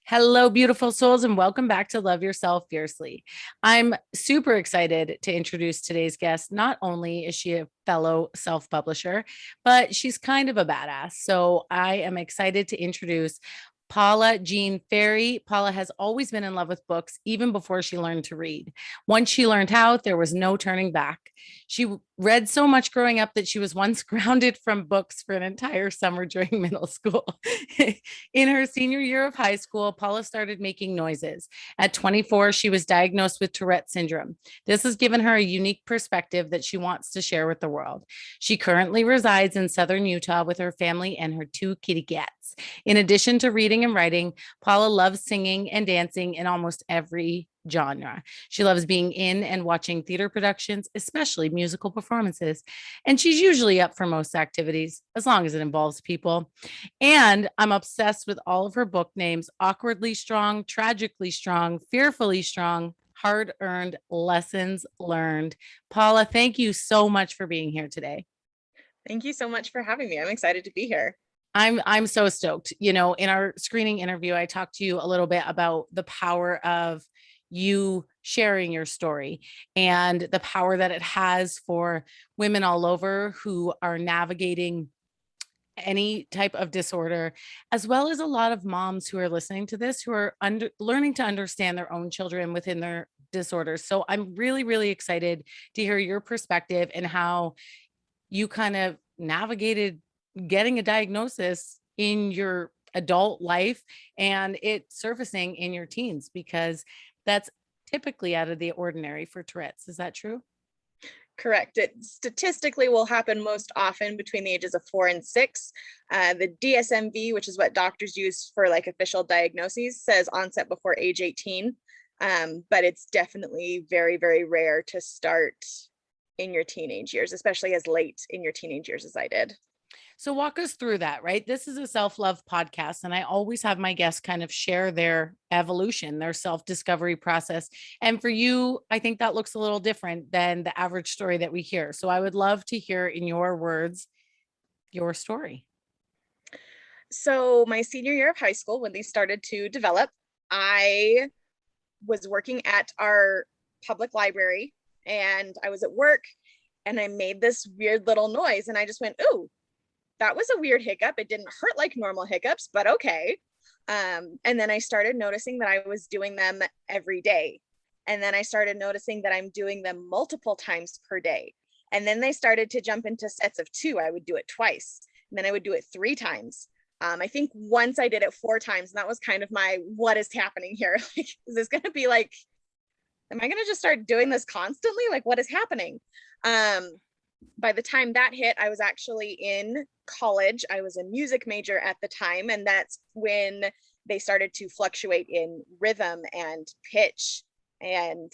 Hello, beautiful souls, and welcome back to Love Yourself Fiercely. I'm super excited to introduce today's guest. Not only is she a fellow self publisher, but she's kind of a badass. So I am excited to introduce Paula Jean Ferri. Paula has always been in love with books, even before she learned to read. Once she learned how, there was no turning back. She read so much growing up that she was once grounded from books for an entire summer during middle school. In her senior year of high school, Paula started making noises. At 24, she was diagnosed with Tourette Syndrome. This has given her a unique perspective that she wants to share with the world. She currently resides in southern Utah with her family and her two kitty cats. In addition to reading and writing, Paula loves singing and dancing in almost every genre. She loves being in and watching theater productions, especially musical performances. And she's usually up for most activities as long as it involves people. And I'm obsessed with all of her book names: Awkwardly Strong, Tragically Strong, Fearfully Strong, Hard Earned, Lessons Learned. Paula, thank you so much for being here today. Thank you so much for having me. I'm excited to be here. I'm so stoked. You know, in our screening interview, I talked to you a little bit about the power of you sharing your story and the power that it has for women all over who are navigating any type of disorder, as well as a lot of moms who are listening to this who are learning to understand their own children within their disorders. So I'm really, really excited to hear your perspective and how you kind of navigated getting a diagnosis in your adult life and it surfacing in your teens, because that's typically out of the ordinary for Tourette's. Is that true? Correct. It statistically will happen most often between the ages of 4 and 6. The DSMV, which is what doctors use for like official diagnoses, says onset before age 18. But it's definitely very, very rare to start in your teenage years, especially as late in your teenage years as I did. So walk us through that, right? This is a self-love podcast, and I always have my guests kind of share their evolution, their self-discovery process. And for you, I think that looks a little different than the average story that we hear. So I would love to hear in your words your story. So my senior year of high school, when these started to develop, I was working at our public library and I was at work and I made this weird little noise and I just went, "Ooh, that was a weird hiccup. It didn't hurt like normal hiccups, but okay." And then I started noticing that I was doing them every day. And then I started noticing that I'm doing them multiple times per day. And then they started to jump into sets of two. I would do it twice, and then I would do it 3 times. I think once I did it 4 times, and that was kind of my what is happening here? Like, is this going to be like, am I going to just start doing this constantly? Like, what is happening? Um, by the time that hit, I was actually in college. I was a music major at the time, and that's when they started to fluctuate in rhythm and pitch. And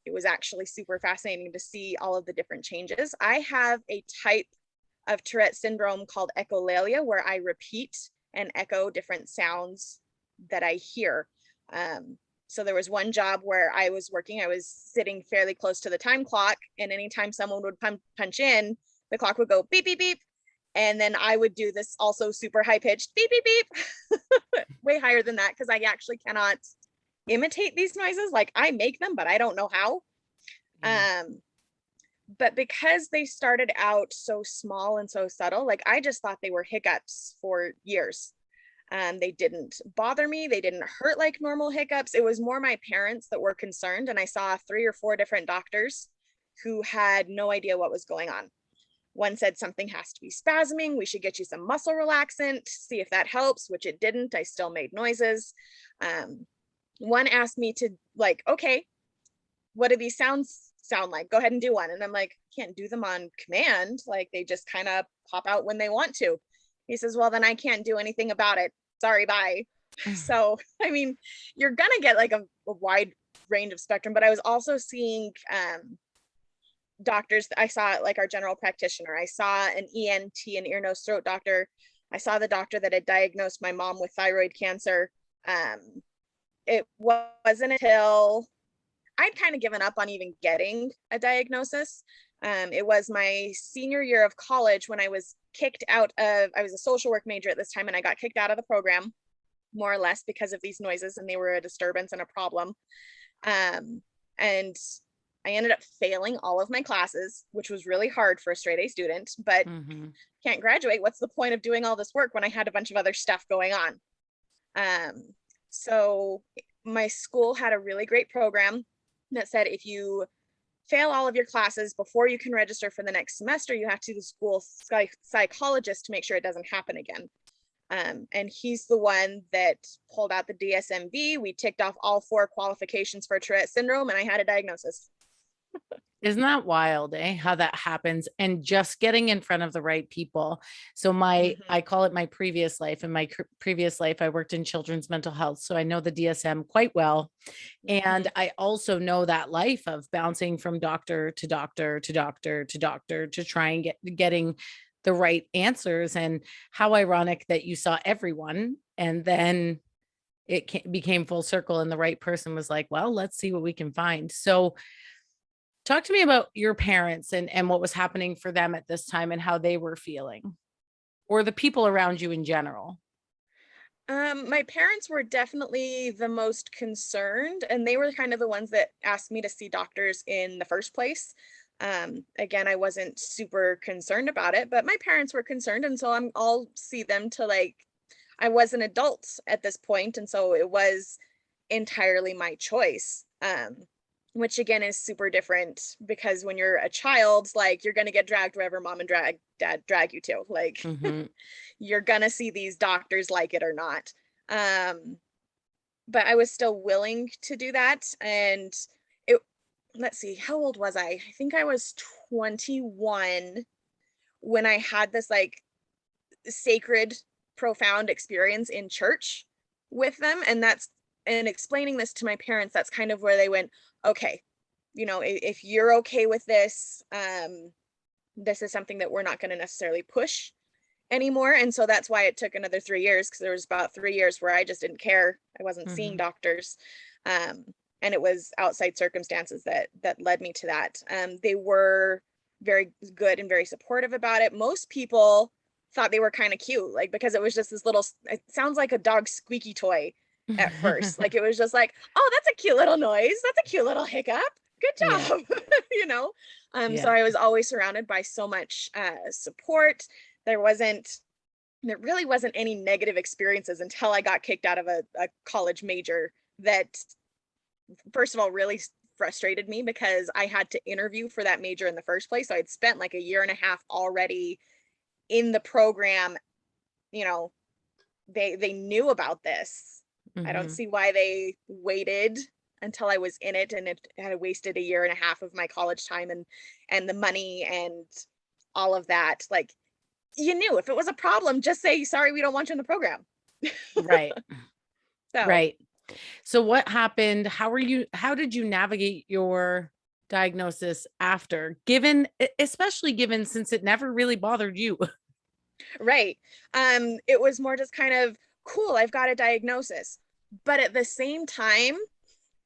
it was actually super fascinating to see all of the different changes. I have a type of Tourette syndrome called Echolalia, where I repeat and echo different sounds that I hear. So there was one job where I was working, I was sitting fairly close to the time clock, and anytime someone would punch in, the clock would go beep, beep, beep. And then I would do this also super high pitched beep, beep, beep, way higher than that, because I actually cannot imitate these noises. Like, I make them, but I don't know how. But because they started out so small and so subtle, like I just thought they were hiccups for years. They didn't bother me. They didn't hurt like normal hiccups. It was more my parents that were concerned. And I saw 3 or 4 different doctors who had no idea what was going on. One said something has to be spasming. We should get you some muscle relaxant, see if that helps, which it didn't. I still made noises. One asked me to, like, okay, what do these sounds sound like? Go ahead and do one. And I'm like, can't do them on command. Like, they just kind of pop out when they want to. He says, well, then I can't do anything about it. Sorry, bye. So, I mean, you're going to get like a wide range of spectrum, but I was also seeing doctors. I saw like our general practitioner. I saw an ENT, an ear, nose, throat doctor. I saw the doctor that had diagnosed my mom with thyroid cancer. It wasn't until I'd kind of given up on even getting a diagnosis. It was my senior year of college when I was kicked out of, I was a social work major at this time, and I got kicked out of the program. more or less because of these noises, and they were a disturbance and a problem. And I ended up failing all of my classes, which was really hard for a straight A student, but can't graduate. What's the point of doing all this work when I had a bunch of other stuff going on? So my school had a really great program that said if you fail all of your classes before you can register for the next semester, you have to the school psychologist to make sure it doesn't happen again. And he's the one that pulled out the DSMV. We ticked off all 4 qualifications for Tourette syndrome, and I had a diagnosis. Isn't that wild, how that happens? And just getting in front of the right people. So I call it my previous life. In my previous life, I worked in children's mental health. So I know the DSM quite well. And I also know that life of bouncing from doctor to doctor to doctor to doctor to try and getting the right answers. And how ironic that you saw everyone and then it became full circle and the right person was like, well, let's see what we can find. So talk to me about your parents and what was happening for them at this time and how they were feeling, or the people around you in general. My parents were definitely the most concerned, and they were kind of the ones that asked me to see doctors in the first place. Again, I wasn't super concerned about it, but my parents were concerned, and so I'll see them to like, I was an adult at this point, and so it was entirely my choice. Which again is super different because when you're a child, like you're gonna get dragged wherever mom and dad drag you to. Like you're gonna see these doctors, like it or not. But I was still willing to do that. And it, let's see, how old was I? I think I was 21 when I had this like sacred, profound experience in church with them. And explaining this to my parents, that's kind of where they went, okay, if you're okay with this, this is something that we're not going to necessarily push anymore. And so that's why it took another 3 years, because there was about 3 years where I just didn't care. I wasn't seeing doctors. And it was outside circumstances that led me to that. They were very good and very supportive about it. Most people thought they were kind of cute, like, because it was just this little, it sounds like a dog's squeaky toy at first. Like it was just like, oh, that's a cute little noise. That's a cute little hiccup. Good job. So I was always surrounded by so much support. There really wasn't any negative experiences until I got kicked out of a college major that, first of all, really frustrated me because I had to interview for that major in the first place. So I'd spent like a year and a half already in the program. They knew about this. I don't see why they waited until I was in it, and it had wasted a year and a half of my college time and the money and all of that. Like, you knew if it was a problem, just say, sorry, we don't want you in the program. Right. So. Right. So what happened? How did you navigate your diagnosis after, especially given since it never really bothered you? Right. It was more just kind of cool, I've got a diagnosis. But at the same time,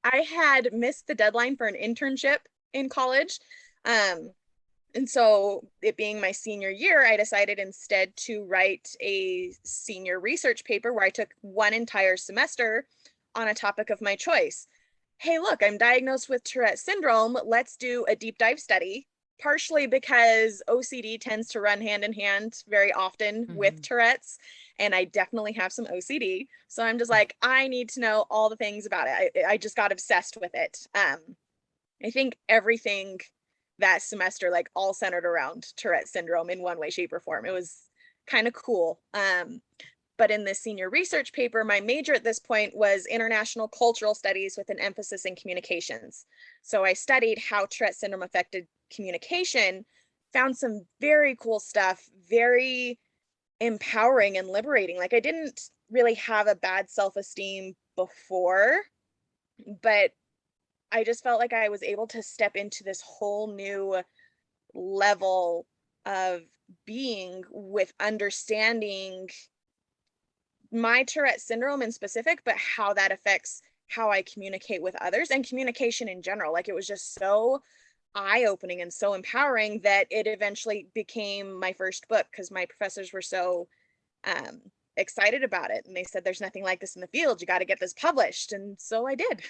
I had missed the deadline for an internship in college. And so it being my senior year, I decided instead to write a senior research paper where I took one entire semester on a topic of my choice. Hey, look, I'm diagnosed with Tourette syndrome. Let's do a deep dive study, partially because OCD tends to run hand in hand very often with Tourette's. And I definitely have some OCD. So I'm just like, I need to know all the things about it. I just got obsessed with it. I think everything that semester, like, all centered around Tourette syndrome in one way, shape, or form. It was kind of cool. But in this senior research paper, my major at this point was international cultural studies with an emphasis in communications. So I studied how Tourette syndrome affected communication, found some very cool stuff, very empowering and liberating. Like, I didn't really have a bad self-esteem before, but I just felt like I was able to step into this whole new level of being with understanding my Tourette syndrome in specific, but how that affects how I communicate with others and communication in general. Like, it was just so eye-opening and so empowering that it eventually became my first book, because my professors were so excited about it. And they said, there's nothing like this in the field. You got to get this published. And so I did.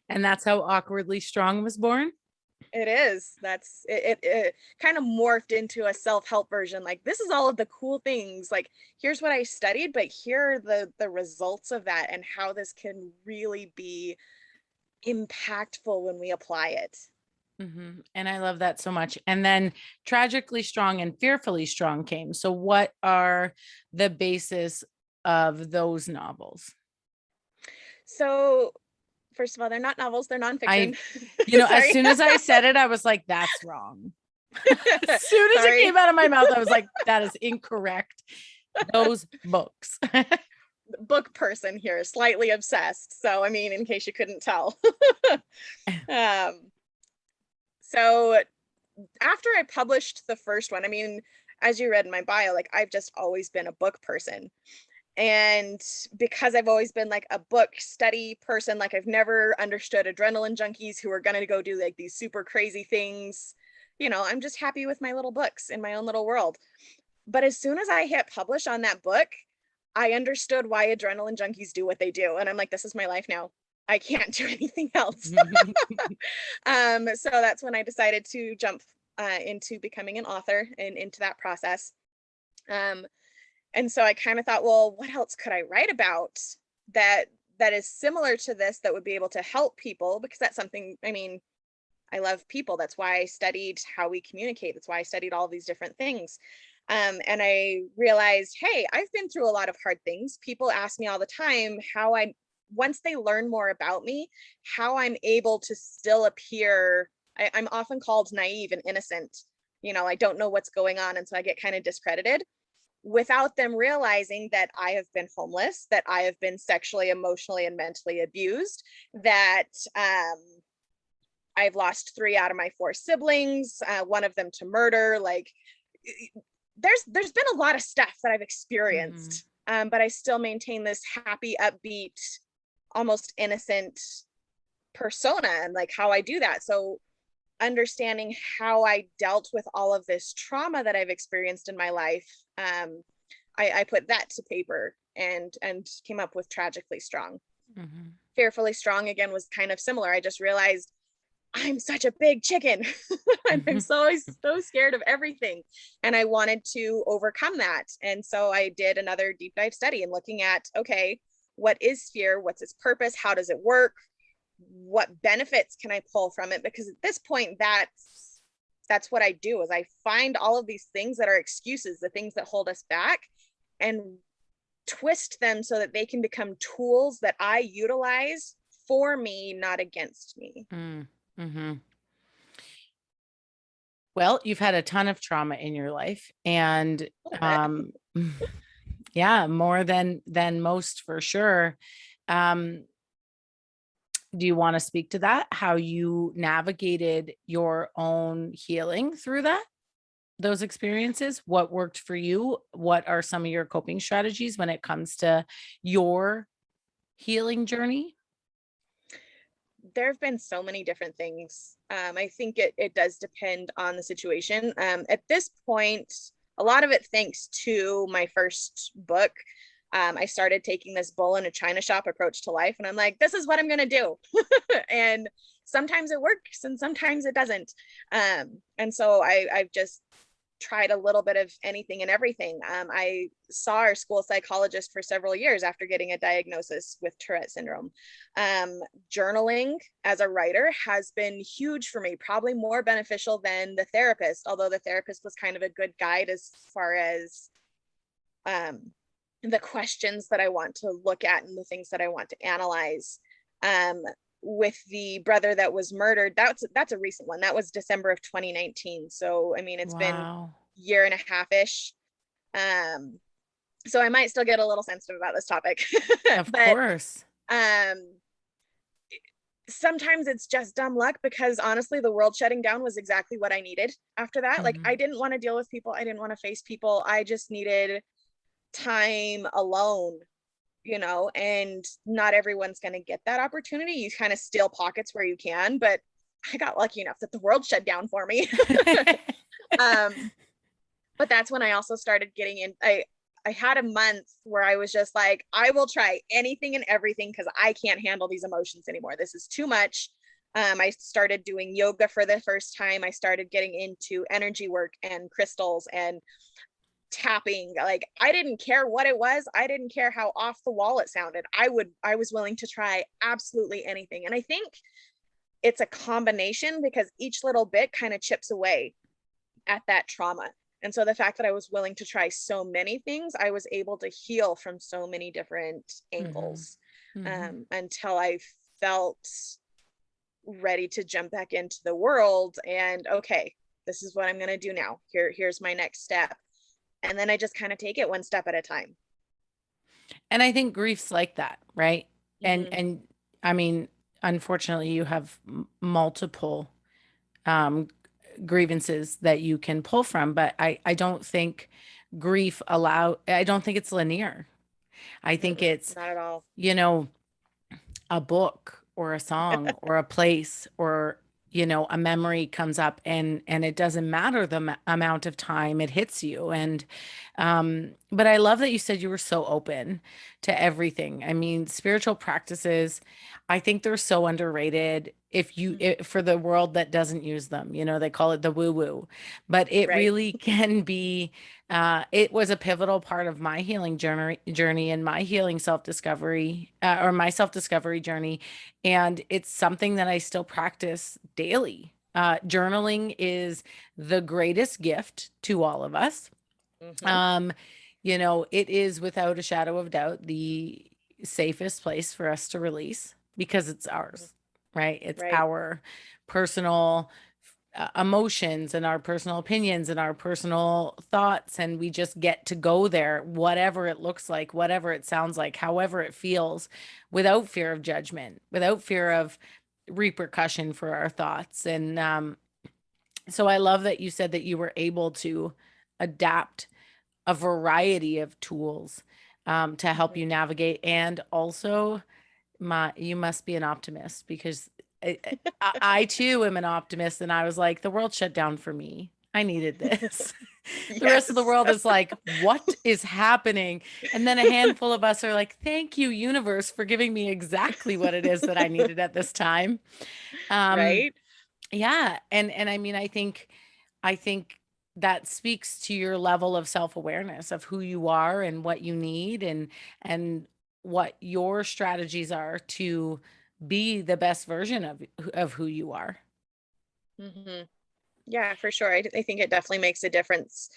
And that's how Awkwardly Strong was born. It is. That's it, it kind of morphed into a self-help version. Like, this is all of the cool things. Like, here's what I studied, but here are the results of that and how this can really be impactful when we apply it. Mm-hmm. And I love that so much. And then Tragically Strong and Fearfully Strong came. So what are the basis of those novels? So first of all, they're not novels, they're nonfiction. As soon as I said it, I was like, that's wrong. As soon as it came out of my mouth, I was like, that is incorrect. Those books. Book person here, slightly obsessed. So, I mean, in case you couldn't tell. So after I published the first one, I mean, as you read in my bio, like, I've just always been a book person. And because I've always been like a book study person, like, I've never understood adrenaline junkies who are going to go do like these super crazy things. I'm just happy with my little books in my own little world. But as soon as I hit publish on that book, I understood why adrenaline junkies do what they do. And I'm like, this is my life now. I can't do anything else. So that's when I decided to jump into becoming an author and into that process. And so I kind of thought, well, what else could I write about that is similar to this, that would be able to help people? Because that's something, I mean, I love people. That's why I studied how we communicate. That's why I studied all these different things. And I realized, hey, I've been through a lot of hard things. People ask me all the time once they learn more about me, how I'm able to still appear. I'm often called naive and innocent. I don't know what's going on. And so I get kind of discredited, without them realizing that I have been homeless, that I have been sexually, emotionally, and mentally abused, that I've lost 3 out of my 4 siblings, one of them to murder. Like, there's been a lot of stuff that I've experienced, but I still maintain this happy, upbeat, almost innocent persona, and like how I do that. So understanding how I dealt with all of this trauma that I've experienced in my life, I put that to paper and came up with Tragically Strong. Fearfully Strong, again, was kind of similar. I just realized I'm such a big chicken and I'm so scared of everything. And I wanted to overcome that. And so I did another deep dive study and looking at, okay, what is fear? What's its purpose? How does it work? What benefits can I pull from it? Because at this point, that's what I do, is I find all of these things that are excuses, the things that hold us back, and twist them so that they can become tools that I utilize for me, not against me. Well, you've had a ton of trauma in your life, and yeah, more than most, for sure. Do you want to speak to that? How you navigated your own healing through those experiences? What worked for you? What are some of your coping strategies when it comes to your healing journey? There have been so many different things. I think it does depend on the situation. At this point, a lot of it thanks to my first book. I started taking this bull in a china shop approach to life, and I'm like, this is what I'm going to do. And sometimes it works and sometimes it doesn't. And so I've just tried a little bit of anything and everything. I saw our school psychologist for several years after getting a diagnosis with Tourette Syndrome. Journaling as a writer has been huge for me, probably more beneficial than the therapist, although the therapist was kind of a good guide as far as the questions that I want to look at and the things that I want to analyze. With the brother that was murdered, that's a recent one. That was December of 2019. So, I mean, it's been a year and a half-ish. So I might still get a little sensitive about this topic. Of course. Sometimes it's just dumb luck, because honestly, the world shutting down was exactly what I needed after that. Like, I didn't want to deal with people. I didn't want to face people. I just needed time alone, and not everyone's going to get that opportunity. You kind of steal pockets where you can, but I got lucky enough that the world shut down for me. But that's when I also started getting in. I had a month where I was just like, I will try anything and everything because I can't handle these emotions anymore. This is too much. I started doing yoga for the first time. I started getting into energy work and crystals and tapping. Like, I didn't care what it was. I didn't care how off the wall it sounded. I was willing to try absolutely anything. And I think it's a combination because each little bit kind of chips away at that trauma. And so the fact that I was willing to try so many things, I was able to heal from so many different angles, until I felt ready to jump back into the world and, okay, this is what I'm going to do now. Here's my next step. And then I just kind of take it one step at a time. And I think grief's like that, right? Mm-hmm. And I mean, unfortunately, you have multiple um, grievances that you can pull from, but I don't think I don't think it's linear. I think it's, Not at all. you know, a book or a song or a place or, a memory comes up and it doesn't matter the amount of time it hits you. And but I love that you said you were so open to everything. I mean, spiritual practices, I think they're so underrated for the world that doesn't use them. They call it the woo woo, but it Right. really can be. It was a pivotal part of my healing journey and my healing self-discovery, or my self-discovery journey. And it's something that I still practice daily. Journaling is the greatest gift to all of us. Mm-hmm. Um, it is without a shadow of doubt the safest place for us to release because it's ours, right? It's Right. our personal emotions and our personal opinions and our personal thoughts. And we just get to go there, whatever it looks like, whatever it sounds like, however it feels, without fear of judgment, without fear of repercussion for our thoughts. And so I love that you said that you were able to adapt a variety of tools to help Mm-hmm. you navigate. And also, you must be an optimist because I too am an optimist. And I was like, the world shut down for me. I needed this. The rest of the Yes. world is like, what is happening? And then a handful of us are like, thank you, universe, for giving me exactly what it is that I needed at this time. Um, Right. yeah. And I mean, I think that speaks to your level of self-awareness of who you are and what you need and what your strategies are to be the best version of who you are. Mm-hmm. Yeah, for sure. I think it definitely makes a difference.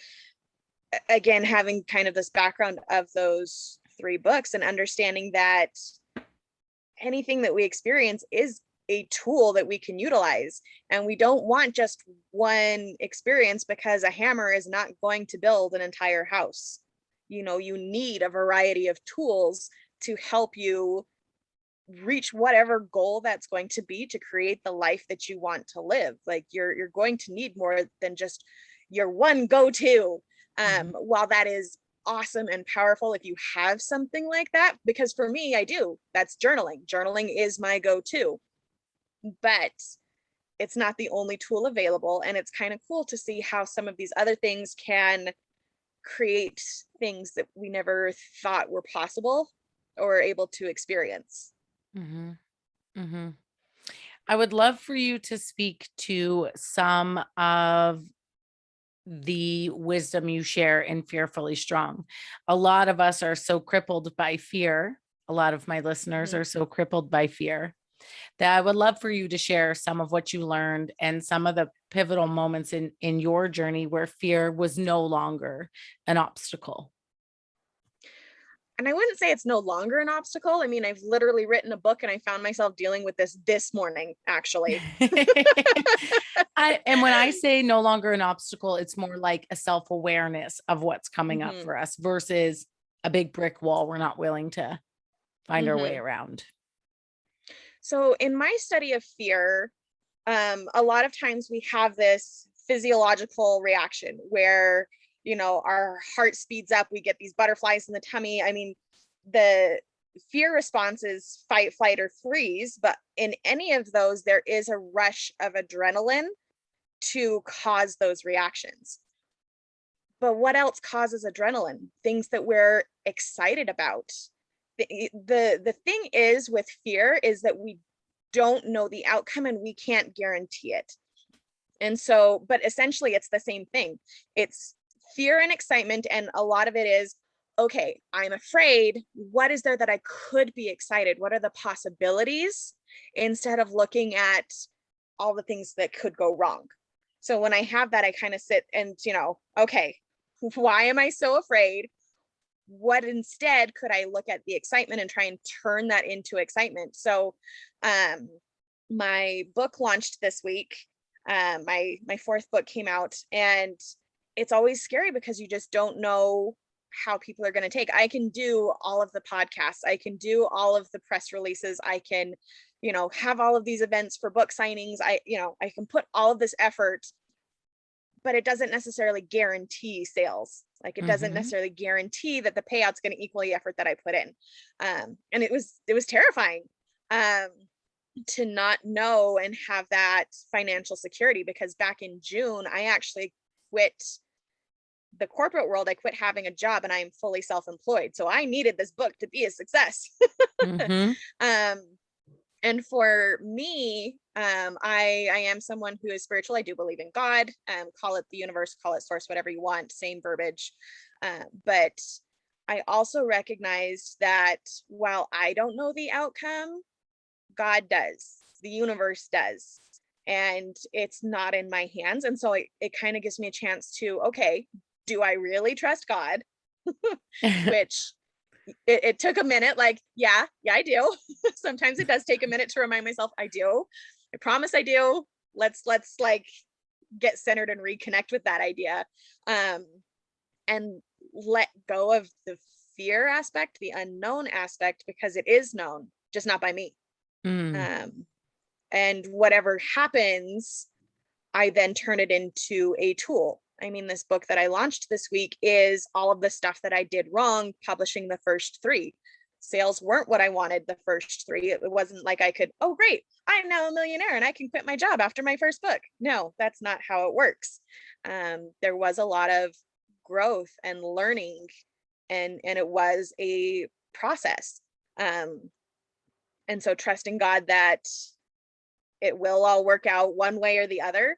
Again, having kind of this background of those three books and understanding that anything that we experience is a tool that we can utilize. And we don't want just one experience because a hammer is not going to build an entire house. You need a variety of tools to help you reach whatever goal that's going to be to create the life that you want to live. Like, you're going to need more than just your one go-to. Mhm. While that is awesome and powerful if you have something like that, because for me, I do, that's journaling is my go-to, but it's not the only tool available. And it's kind of cool to see how some of these other things can create things that we never thought were possible or able to experience. Mhm. Mhm. I would love for you to speak to some of the wisdom you share in Fearfully Strong. A lot of us are so crippled by fear. A lot of my listeners Mhm. are so crippled by fear that I would love for you to share some of what you learned and some of the pivotal moments in your journey where fear was no longer an obstacle. And I wouldn't say it's no longer an obstacle. I mean, I've literally written a book and I found myself dealing with this morning, actually. And when I say no longer an obstacle, it's more like a self-awareness of what's coming up Hmm. for us versus a big brick wall we're not willing to find our way Hmm. around. So in my study of fear, a lot of times we have this physiological reaction where, our heart speeds up, we get these butterflies in the tummy. I mean, the fear response is fight, flight, or freeze, but in any of those, there is a rush of adrenaline to cause those reactions. But what else causes adrenaline? Things that we're excited about. The thing is with fear is that we don't know the outcome and we can't guarantee it. And so, but essentially it's the same thing. It's fear and excitement. And a lot of it is, okay, I'm afraid. What is there that I could be excited? What are the possibilities? Instead of looking at all the things that could go wrong. So when I have that, I kind of sit and, okay, why am I so afraid? What instead could I look at the excitement and try and turn that into excitement? So my book launched this week. My fourth book came out, and it's always scary because you just don't know how people are going to take. I can do all of the podcasts. I can do all of the press releases. I can, have all of these events for book signings. I can put all of this effort, but it doesn't necessarily guarantee sales. Like it doesn't necessarily guarantee that the payout's going to equal the effort that I put in. And it was terrifying to not know and have that financial security, because back in June, I actually quit the corporate world. I quit having a job and I am fully self-employed. So I needed this book to be a success. And for me, I am someone who is spiritual. I do believe in God. Call it the universe, call it source, whatever you want, same verbiage. But I also recognize that while I don't know the outcome, God does, the universe does, and it's not in my hands. And so it kind of gives me a chance to, okay, do I really trust God? Which it took a minute, like, yeah, I do. Sometimes it does take a minute to remind myself I do. I promise I do. Let's like get centered and reconnect with that idea. And let go of the fear aspect, the unknown aspect, because it is known, just not by me. And whatever happens, I then turn it into a tool. I mean, this book that I launched this week is all of the stuff that I did wrong publishing the first 3. Sales weren't what I wanted the first 3. It wasn't like I could, oh, great, I'm now a millionaire and I can quit my job after my first book. No, that's not how it works. There was a lot of growth and learning, and it was a process. And so trusting God that it will all work out one way or the other.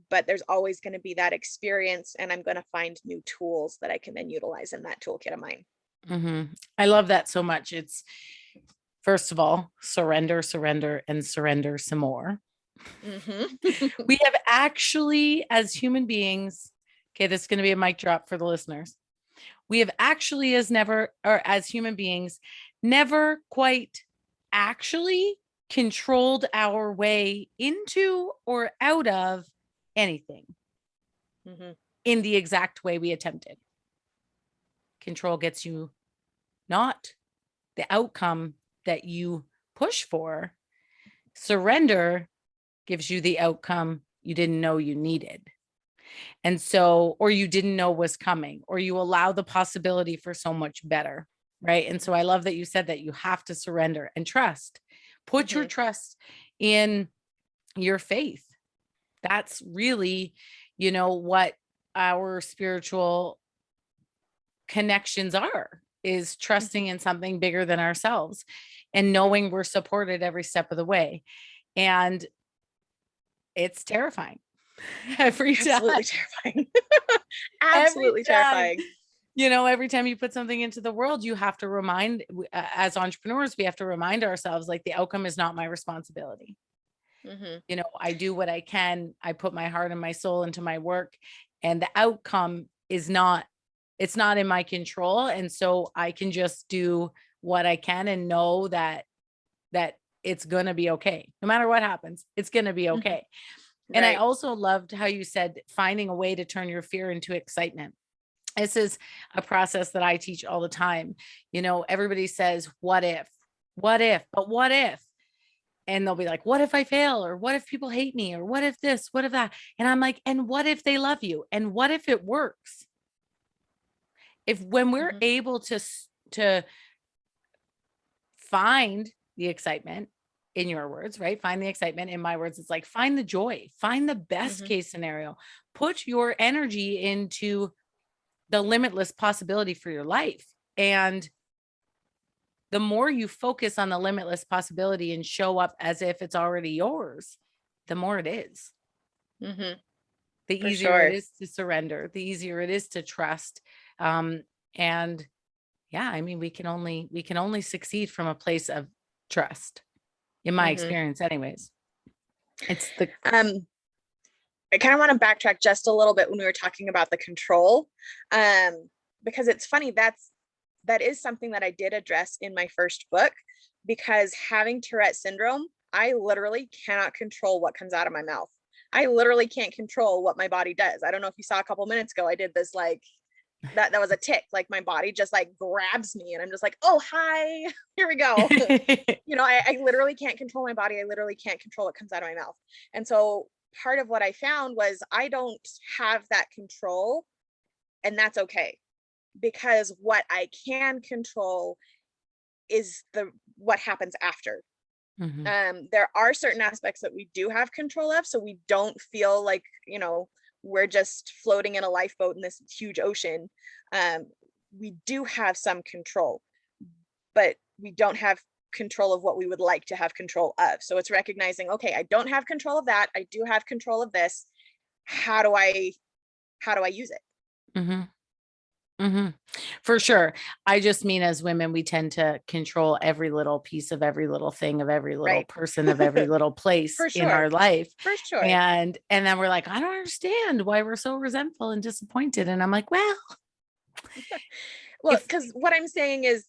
But there's always going to be that experience, and I'm going to find new tools that I can then utilize in that toolkit of mine. I love that so much. It's, first of all, surrender, and surrender some more. We have actually, as human beings, okay, this is going to be a mic drop for the listeners. We have actually, as human beings, never quite actually controlled our way into or out of anything in the exact way we attempted. Control gets you not the outcome that you push for. Surrender gives you the outcome you didn't know you needed. And so, or you didn't know was coming, or you allow the possibility for so much better. Right. And so I love that you said that you have to surrender and trust. Put your trust in your faith. That's really, what our spiritual connections are, is trusting in something bigger than ourselves and knowing we're supported every step of the way. And it's terrifying. Every time. Absolutely terrifying. Absolutely terrifying. Every time you put something into the world, you have to remind, as entrepreneurs, we have to remind ourselves, like, the outcome is not my responsibility. I do what I can. I put my heart and my soul into my work, and the outcome is it's not in my control. And so I can just do what I can and know that it's going to be okay. No matter what happens, it's going to be okay. And I also loved how you said finding a way to turn your fear into excitement. This is a process that I teach all the time. Everybody says, what if, but what if? And they'll be like, what if I fail? Or what if people hate me? Or what if this, what if that? And I'm like, and what if they love you? And what if it works? When we're able to find the excitement in your words, right? Find the excitement. In my words, it's like, find the joy, find the best case scenario, put your energy into the limitless possibility for your life. And the more you focus on the limitless possibility and show up as if it's already yours, the more it is. Mm-hmm. The For easier it sure. is to surrender, the easier it is to trust. And yeah, I mean, we can only succeed from a place of trust, in my experience, anyways. It's the I kind of want to backtrack just a little bit when we were talking about the control, because it's funny, that is something that I did address in my first book, because having Tourette syndrome, I literally cannot control what comes out of my mouth. I literally can't control what my body does. I don't know if you saw a couple minutes ago, I did this like that was a tick, like my body just like grabs me and I'm just like, oh, hi, here we go. I literally can't control my body. I literally can't control what comes out of my mouth. And so part of what I found was I don't have that control, and that's okay, because what I can control is what happens after. There are certain aspects that we do have control of, so we don't feel like, we're just floating in a lifeboat in this huge ocean. We do have some control, but we don't have control of what we would like to have control of. So it's recognizing, okay, I don't have control of that. I do have control of this. How do I use it? For sure. I just mean, as women, we tend to control every little piece of every little thing of every little Right. person of every little place For in sure. our life. For sure. And then we're like, I don't understand why we're so resentful and disappointed. And I'm like, well, because what I'm saying is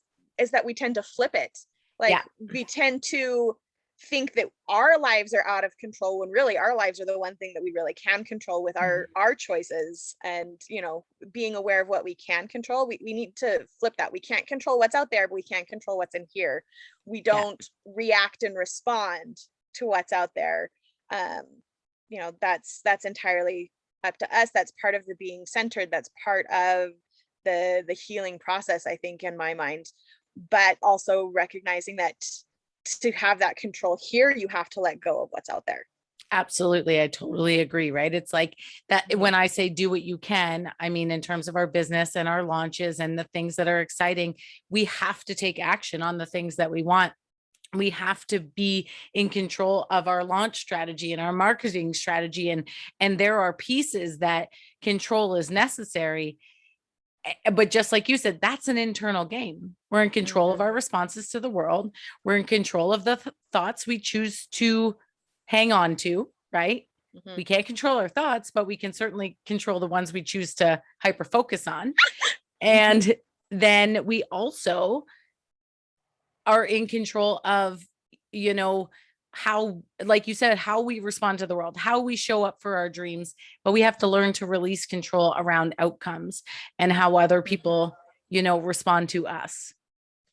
that we tend to flip it. Like, we tend to think that our lives are out of control when really our lives are the one thing that we really can control with our choices. And being aware of what we can control, we need to flip that. We can't control what's out there, but we can't control what's in here. We don't react and respond to what's out there. That's entirely up to us. That's part of the being centered. That's part of the healing process, I think, in my mind. But also recognizing that to have that control here, you have to let go of what's out there. Absolutely. I totally agree. Right. It's like that. When I say do what you can, I mean, in terms of our business and our launches and the things that are exciting, we have to take action on the things that we want. We have to be in control of our launch strategy and our marketing strategy. And there are pieces that control is necessary. But just like you said, that's an internal game. We're in control of our responses to the world. We're in control of the thoughts we choose to hang on to, right? We can't control our thoughts, but we can certainly control the ones we choose to hyper focus on. And then we also are in control of, how, like you said, how we respond to the world, how we show up for our dreams, but we have to learn to release control around outcomes and how other people, respond to us,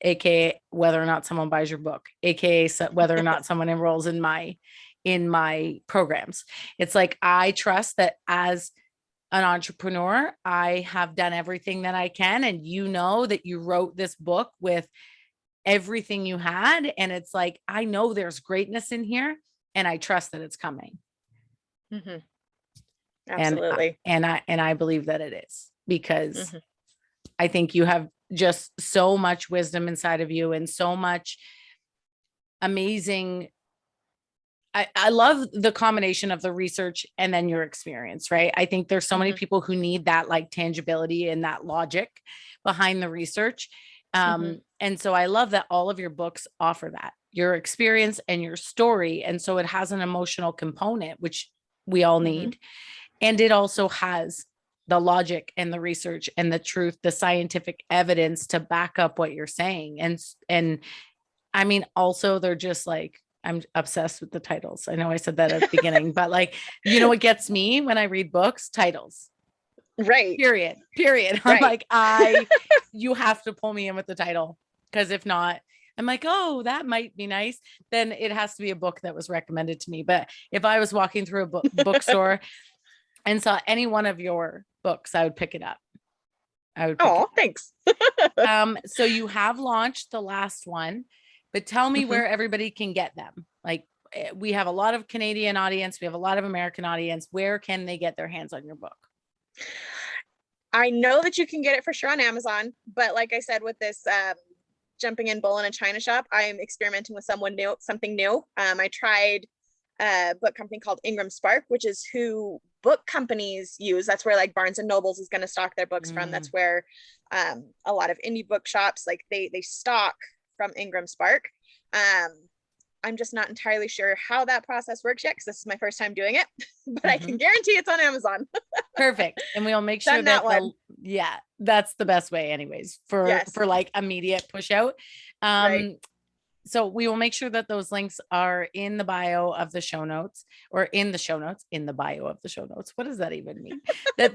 aka whether or not someone buys your book, aka whether or not someone enrolls in my programs. It's like, I trust that as an entrepreneur, I have done everything that I can. And that you wrote this book with everything you had. And it's like, I know there's greatness in here and I trust that it's coming. Absolutely. And I believe that it is, because I think you have just so much wisdom inside of you and so much amazing. I love the combination of the research and then your experience, right? I think there's so many people who need that like tangibility and that logic behind the research. And so I love that all of your books offer that, your experience and your story. And so it has an emotional component, which we all need. And it also has the logic and the research and the truth, the scientific evidence to back up what you're saying. And I mean, also they're just like, I'm obsessed with the titles. I know I said that at the beginning, but like, what gets me when I read books? Titles. Right. Period. I'm like, you have to pull me in with the title, because if not, I'm like, oh, that might be nice. Then it has to be a book that was recommended to me. But if I was walking through a bookstore and saw any one of your books, I would pick it up. Thanks. So you have launched the last one, but tell me where everybody can get them. Like we have a lot of Canadian audience. We have a lot of American audience. Where can they get their hands on your book? I know that you can get it for sure on Amazon, but like I said, with this jumping in bull in a china shop, I'm experimenting with something new. I tried a book company called Ingram Spark, which is who book companies use. That's where like Barnes and Nobles is going to stock their books from. That's where a lot of indie bookshops, like they stock from Ingram Spark. I'm just not entirely sure how that process works yet because this is my first time doing it, but I can guarantee it's on Amazon. Perfect. And we'll make sure that yeah, that's the best way anyways for like immediate push out. Right. So we will make sure that those links are in the bio of the show notes, or in the bio of the show notes. What does that even mean? that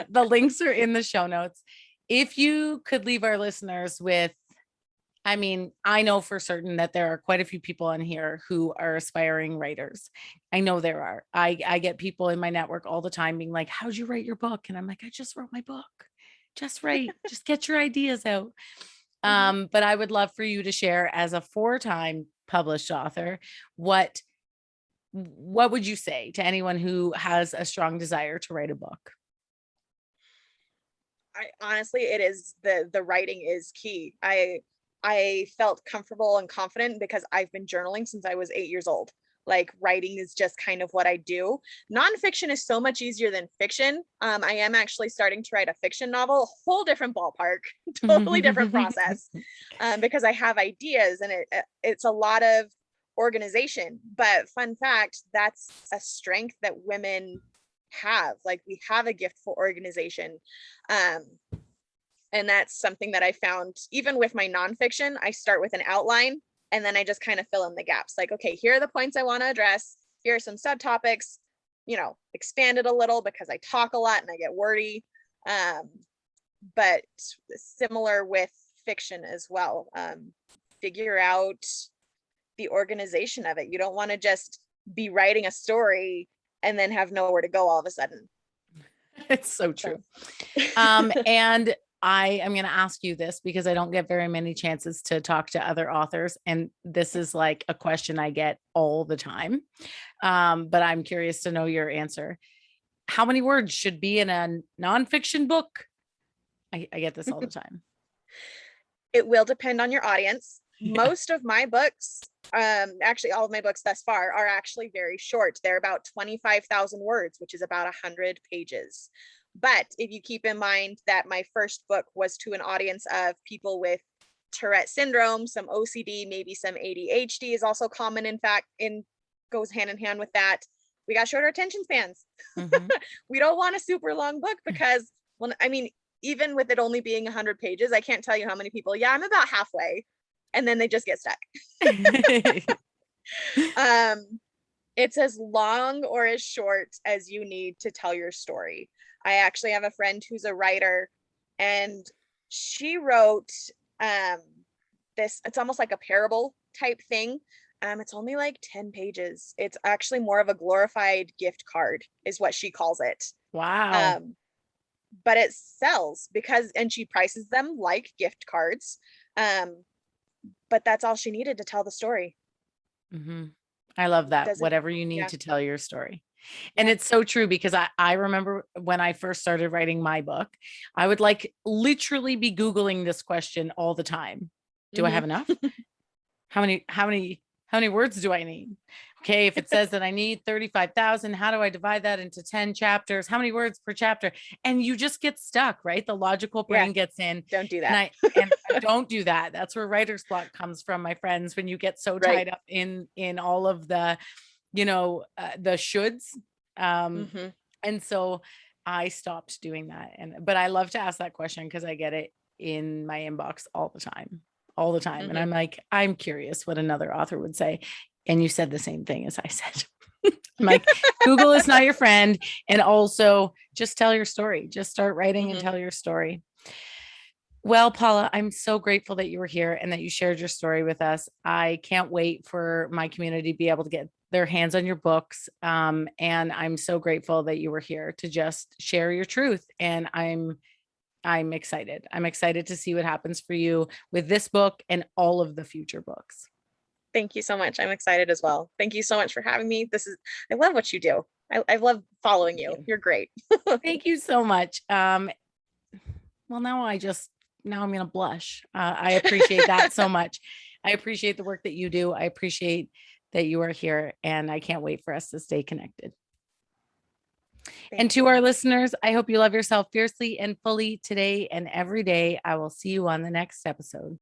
the links are in the show notes. If you could leave our listeners with, I mean, I know for certain that there are quite a few people on here who are aspiring writers. I know there are. I get people in my network all the time being like, how'd you write your book? And I'm like, I just wrote my book. Just write, just get your ideas out. But I would love for you to share, as a 4-time published author, what would you say to anyone who has a strong desire to write a book? I honestly, it is the writing is key. I felt comfortable and confident because I've been journaling since I was 8 years old. Like writing is just kind of what I do. Nonfiction is so much easier than fiction. I am actually starting to write a fiction novel, a whole different ballpark, totally different process, because I have ideas and it's a lot of organization. But fun fact, that's a strength that women have. Like we have a gift for organization. And that's something that I found even with my nonfiction. I start with an outline and then I just kind of fill in the gaps. Like, okay, here are the points I want to address. Here are some subtopics, expand it a little because I talk a lot and I get wordy. But similar with fiction as well. Figure out the organization of it. You don't want to just be writing a story and then have nowhere to go all of a sudden. It's so true. And I am going to ask you this because I don't get very many chances to talk to other authors. And this is like a question I get all the time. But I'm curious to know your answer. How many words should be in a nonfiction book? I get this all the time. It will depend on your audience. Most of my books, actually all of my books thus far, are actually very short. They're about 25,000 words, which is about 100 pages. But if you keep in mind that my first book was to an audience of people with Tourette Syndrome, some OCD, maybe some ADHD is also common. In fact, goes hand in hand with that. We got shorter attention spans. We don't want a super long book because, well, I mean, even with it only being 100 pages, I can't tell you how many people, I'm about halfway, and then they just get stuck. It's as long or as short as you need to tell your story. I actually have a friend who's a writer, and she wrote this, it's almost like a parable type thing. It's only like 10 pages. It's actually more of a glorified gift card is what she calls it. Wow. But it sells and she prices them like gift cards. But that's all she needed to tell the story. I love that. Whatever you need to tell your story. And it's so true because I remember when I first started writing my book, I would like literally be Googling this question all the time. Do I have enough? How many words do I need? Okay. If it says that I need 35,000, how do I divide that into 10 chapters? How many words per chapter? And you just get stuck, right? The logical brain gets in. Don't do that. And I don't do that. That's where writer's block comes from, my friends, when you get so tied up in all of the, the shoulds. And so I stopped doing that. But I love to ask that question because I get it in my inbox all the time. And I'm like, I'm curious what another author would say. And you said the same thing as I said. I'm like, Google is not your friend. And also just tell your story. Just start writing and tell your story. Well, Paula, I'm so grateful that you were here and that you shared your story with us. I can't wait for my community to be able to get their hands on your books. And I'm so grateful that you were here to just share your truth. And I'm excited. I'm excited to see what happens for you with this book and all of the future books. Thank you so much. I'm excited as well. Thank you so much for having me. I love what you do. I love following Thank you. you. You're great. Thank you so much. Well, now I'm going to blush. I appreciate that so much. I appreciate the work that you do. I appreciate that you are here, and I can't wait for us to stay connected. And Thank to you. our listeners, I hope you love yourself fiercely and fully today and every day. I will see you on the next episode.